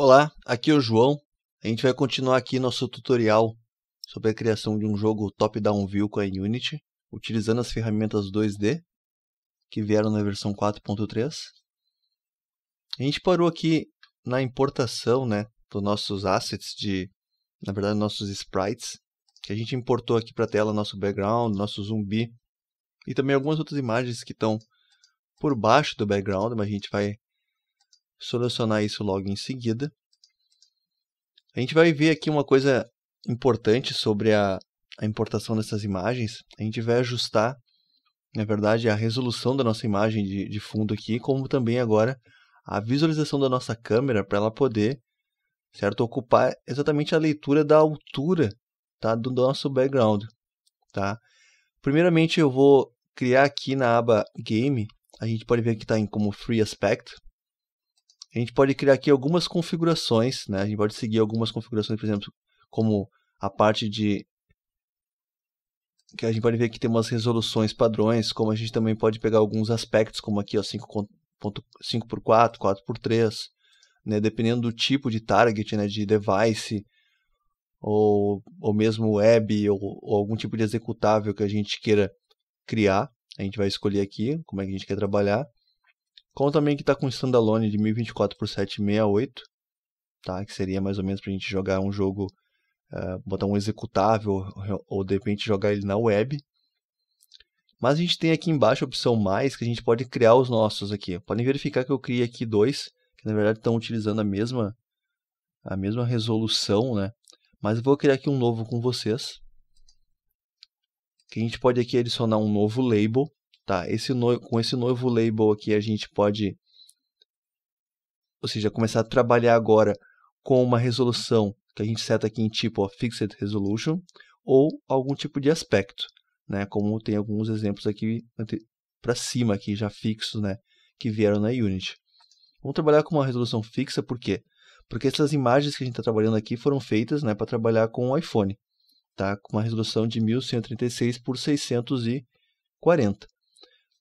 Olá, aqui é o João. A gente vai continuar aqui nosso tutorial sobre a criação de um jogo top-down view com a Unity, utilizando as ferramentas 2D que vieram na versão 4.3. A gente parou aqui na importação, dos nossos assets, na verdade, nossos sprites, que a gente importou aqui para a tela nosso background, nosso zumbi e também algumas outras imagens que estão por baixo do background, mas a gente vai solucionar isso logo em seguida. A gente vai ver aqui uma coisa importante sobre a importação dessas imagens. A gente vai ajustar, na verdade, a resolução da nossa imagem de fundo aqui, como também agora a visualização da nossa câmera para ela poder, certo, ocupar exatamente a leitura da altura, tá, do nosso background. Tá? Primeiramente eu vou criar aqui na aba Game, a gente pode ver que está em como Free Aspect. A gente pode criar aqui algumas configurações, a gente pode seguir algumas configurações, por exemplo, como a parte de... que a gente pode ver que tem umas resoluções padrões, como a gente também pode pegar alguns aspectos, como aqui, ó, 5x4, 4x3, dependendo do tipo de target, de device, ou mesmo web, ou algum tipo de executável que a gente queira criar. A gente vai escolher aqui como é que a gente quer trabalhar. Como também que está com standalone de 1024 por 768, tá? Que seria mais ou menos para a gente jogar um jogo, botar um executável ou de repente jogar ele na web. Mas a gente tem aqui embaixo a opção mais, que a gente pode criar os nossos aqui. Podem verificar que eu criei aqui dois, que na verdade estão utilizando a mesma resolução, Mas eu vou criar aqui um novo com vocês. Que a gente pode aqui adicionar um novo label. Tá, com esse novo label aqui a gente pode, ou seja, começar a trabalhar agora com uma resolução que a gente seta aqui em tipo Fixed Resolution ou algum tipo de aspecto, como tem alguns exemplos aqui para cima aqui já fixos, que vieram na Unity. Vamos trabalhar com uma resolução fixa, por quê? Porque essas imagens que a gente está trabalhando aqui foram feitas para trabalhar com o iPhone, tá? Com uma resolução de 1136 por 640.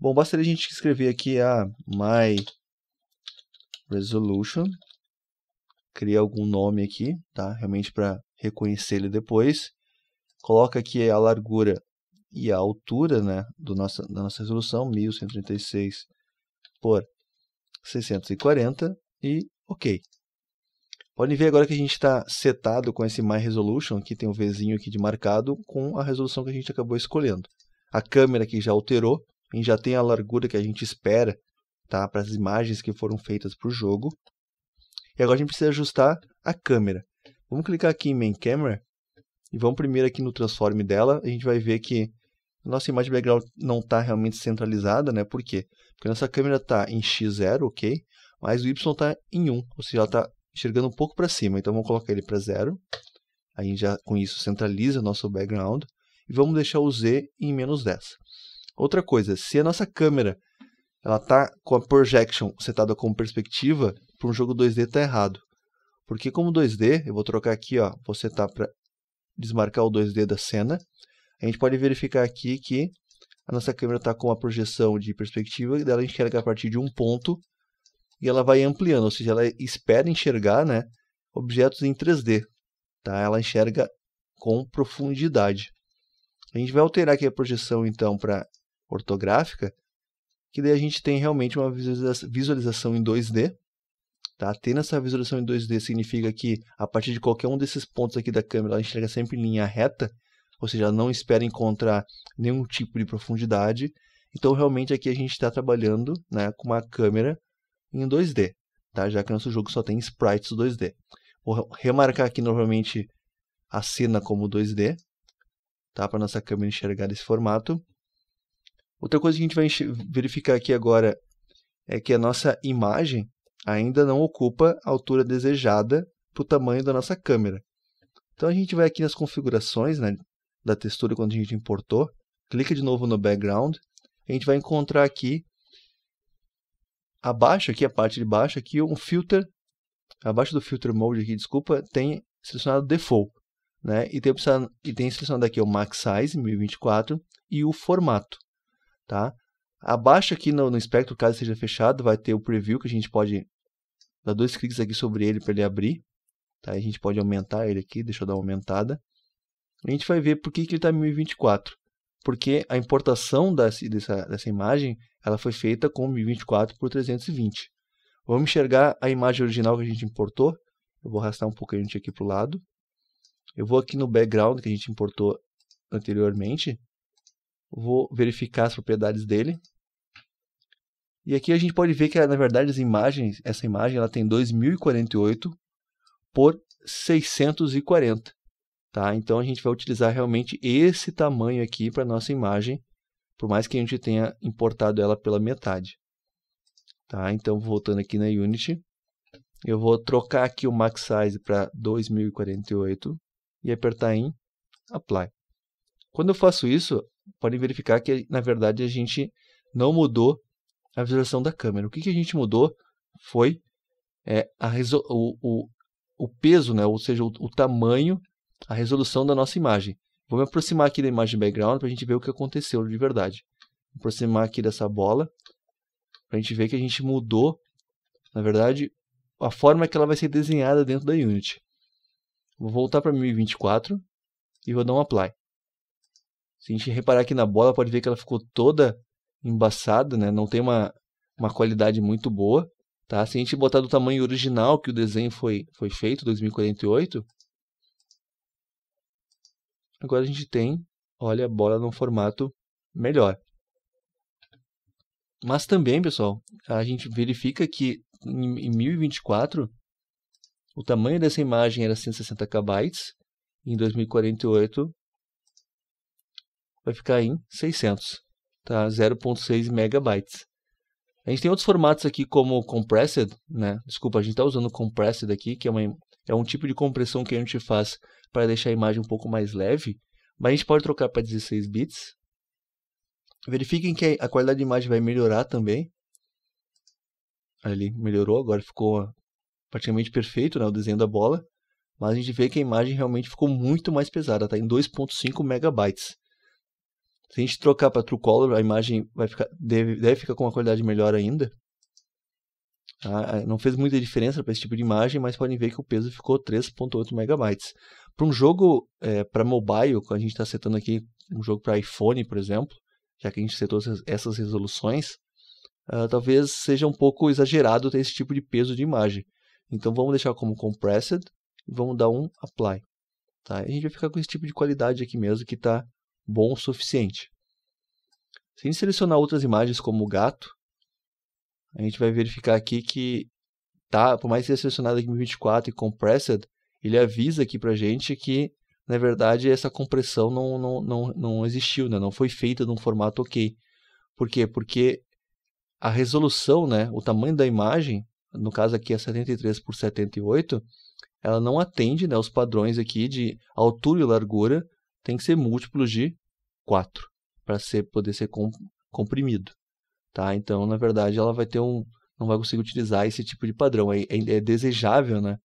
Bom, bastaria a gente escrever aqui a My Resolution, criar algum nome aqui, tá? Realmente para reconhecer ele depois. Coloca aqui a largura e a altura, da nossa resolução, 1136 por 640 e OK. Podem ver agora que a gente está setado com esse My Resolution, aqui tem um Vzinho aqui de marcado, com a resolução que a gente acabou escolhendo. A câmera aqui já alterou. A gente já tem a largura que a gente espera, tá, para as imagens que foram feitas para o jogo. E agora a gente precisa ajustar a câmera. Vamos clicar aqui em Main Camera e vamos primeiro aqui no Transform dela. A gente vai ver que a nossa imagem background não está realmente centralizada, Por quê? Porque a nossa câmera está em X0, ok? Mas o Y está em 1, ou seja, ela está enxergando um pouco para cima. Então vamos colocar ele para 0. A gente já com isso centraliza o nosso background. E vamos deixar o Z em -10. Outra coisa, se a nossa câmera está com a projection setada como perspectiva, para um jogo 2D está errado. Porque como 2D, eu vou trocar aqui, vou setar para desmarcar o 2D da cena. A gente pode verificar aqui que a nossa câmera está com a projeção de perspectiva, e dela enxerga a partir de um ponto, e ela vai ampliando, ou seja, ela espera enxergar objetos em 3D. Tá? Ela enxerga com profundidade. A gente vai alterar aqui a projeção então para ortográfica, que daí a gente tem realmente uma visualização em 2D. Tá? Tendo essa visualização em 2D significa que a partir de qualquer um desses pontos aqui da câmera, ela enxerga sempre em linha reta, ou seja, ela não espera encontrar nenhum tipo de profundidade. Então realmente aqui a gente está trabalhando com uma câmera em 2D, tá? Já que nosso jogo só tem sprites 2D. Vou remarcar aqui novamente a cena como 2D, tá? Para nossa câmera enxergar desse formato. Outra coisa que a gente vai verificar aqui agora é que a nossa imagem ainda não ocupa a altura desejada para o tamanho da nossa câmera. Então a gente vai aqui nas configurações da textura quando a gente importou, clica de novo no background, a gente vai encontrar aqui abaixo, aqui a parte de baixo, aqui um filter, abaixo do filter mode aqui, desculpa, tem selecionado default, e tem selecionado aqui o max size 1024 e o formato. Tá? Abaixo aqui no espectro, caso seja fechado, vai ter o preview que a gente pode dá 2 cliques aqui sobre ele para ele abrir. Tá? A gente pode aumentar ele aqui, deixa eu dar uma aumentada. A gente vai ver por que ele está em 1024. Porque a importação dessa imagem ela foi feita com 1024 por 320. Vamos enxergar a imagem original que a gente importou. Eu vou arrastar um pouquinho aqui para o lado. Eu vou aqui no background que a gente importou anteriormente. Vou verificar as propriedades dele. E aqui a gente pode ver que, na verdade, essa imagem ela tem 2048 por 640. Tá? Então a gente vai utilizar realmente esse tamanho aqui para a nossa imagem, por mais que a gente tenha importado ela pela metade. Tá? Então voltando aqui na Unity, eu vou trocar aqui o Max Size para 2048 e apertar em Apply. Quando eu faço isso, podem verificar que na verdade a gente não mudou a visualização da câmera. O que a gente mudou foi o peso, né? Ou seja, o tamanho, a resolução da nossa imagem. Vou me aproximar aqui da imagem background para a gente ver o que aconteceu de verdade. Vou aproximar aqui dessa bola para a gente ver que a gente mudou, na verdade, a forma que ela vai ser desenhada dentro da Unity. Vou voltar para 1024 e vou dar um Apply. Se a gente reparar aqui na bola, pode ver que ela ficou toda embaçada, né? Não tem uma qualidade muito boa. Tá? Se a gente botar do tamanho original que o desenho foi feito, 2048, agora a gente tem, olha, a bola num formato melhor. Mas também, pessoal, a gente verifica que em 1024, o tamanho dessa imagem era 160 KB, em 2048 vai ficar em 600, tá? 0.6 MB. A gente tem outros formatos aqui como Compressed, né? Desculpa, a gente está usando Compressed aqui, que é um tipo de compressão que a gente faz para deixar a imagem um pouco mais leve, mas a gente pode trocar para 16 bits. Verifiquem que a qualidade de imagem vai melhorar também. Ali melhorou, agora ficou praticamente perfeito, né, o desenho da bola, mas a gente vê que a imagem realmente ficou muito mais pesada, está em 2.5 MB. Se a gente trocar para True Color, a imagem deve ficar com uma qualidade melhor ainda. Não fez muita diferença para esse tipo de imagem, mas podem ver que o peso ficou 3.8 MB. Para um jogo para mobile, que a gente está setando aqui, um jogo para iPhone, por exemplo, já que a gente setou essas resoluções, talvez seja um pouco exagerado ter esse tipo de peso de imagem. Então vamos deixar como Compressed e vamos dar um Apply. Tá? E a gente vai ficar com esse tipo de qualidade aqui mesmo, que está bom o suficiente. Se a gente selecionar outras imagens como o gato, a gente vai verificar aqui que, por mais que seja selecionado aqui em 1024 e Compressed, ele avisa aqui pra gente que, na verdade, essa compressão não existiu, né? Não foi feita num formato ok. Por quê? Porque a resolução, né, o tamanho da imagem, no caso aqui é 73 por 78, ela não atende, né, os padrões aqui de altura e largura, tem que ser múltiplos de 4 para poder ser comprimido. Tá? Então, na verdade, ela vai ter não vai conseguir utilizar esse tipo de padrão. É desejável, né,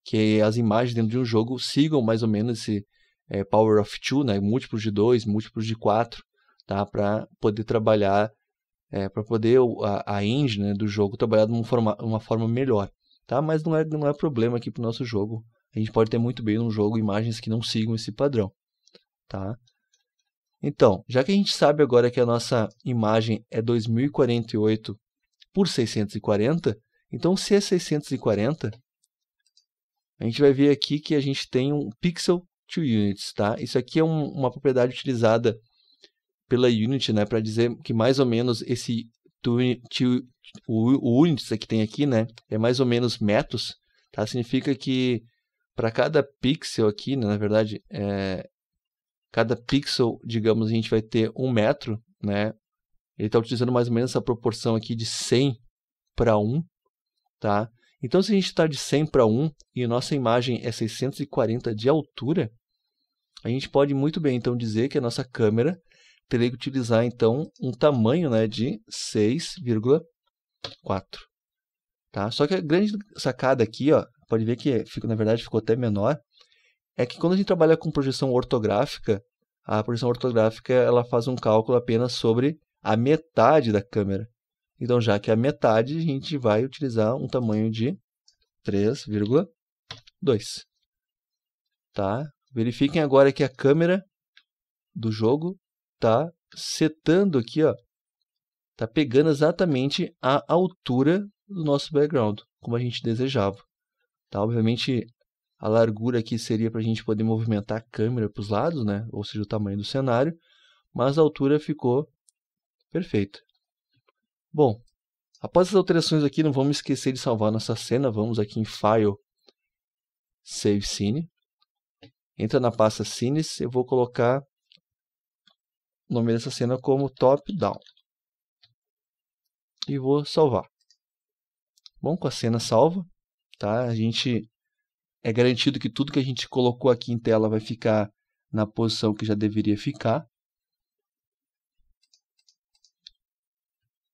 que as imagens dentro de um jogo sigam mais ou menos esse power of 2, né, múltiplos de 2, múltiplos de 4, tá? Para poder trabalhar, para poder a engine, né, do jogo trabalhar de uma forma melhor. Tá? Mas não é problema aqui para o nosso jogo. A gente pode ter muito bem no jogo imagens que não sigam esse padrão. Tá? Então, já que a gente sabe agora que a nossa imagem é 2048 por 640, então se é 640, a gente vai ver aqui que a gente tem um pixel to units. Tá? Isso aqui é uma propriedade utilizada pela Unity, né, para dizer que mais ou menos esse o units que tem aqui, né, é mais ou menos metros. Tá? Significa que para cada pixel aqui, né, na verdade, cada pixel, digamos, a gente vai ter 1 metro, né? Ele está utilizando mais ou menos essa proporção aqui de 100 para 1, tá? Então, se a gente está de 100 para 1 e a nossa imagem é 640 de altura, a gente pode muito bem, então, dizer que a nossa câmera teria que utilizar, então, um tamanho, né, de 6,4. Tá? Só que a grande sacada aqui, ó, pode ver que na verdade ficou até menor, é que quando a gente trabalha com projeção ortográfica, a projeção ortográfica ela faz um cálculo apenas sobre a metade da câmera. Então, já que é a metade, a gente vai utilizar um tamanho de 3,2. Tá? Verifiquem agora que a câmera do jogo está setando aqui, ó. Tá pegando exatamente a altura do nosso background, como a gente desejava. Tá? Obviamente, a largura aqui seria para a gente poder movimentar a câmera para os lados, né? Ou seja, o tamanho do cenário, mas a altura ficou perfeita. Bom, após as alterações aqui, não vamos esquecer de salvar nossa cena. Vamos aqui em File, Save Scene. Entra na pasta Scenes, eu vou colocar o nome dessa cena como Top Down. E vou salvar. Bom, com a cena salva, tá? A gente é garantido que tudo que a gente colocou aqui em tela vai ficar na posição que já deveria ficar.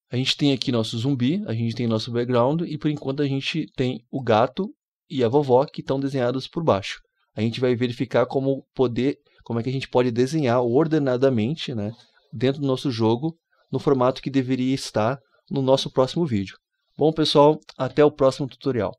A gente tem aqui nosso zumbi, a gente tem nosso background e por enquanto a gente tem o gato e a vovó que estão desenhados por baixo. A gente vai verificar como é que a gente pode desenhar ordenadamente, né, dentro do nosso jogo, no formato que deveria estar no nosso próximo vídeo. Bom, pessoal, até o próximo tutorial.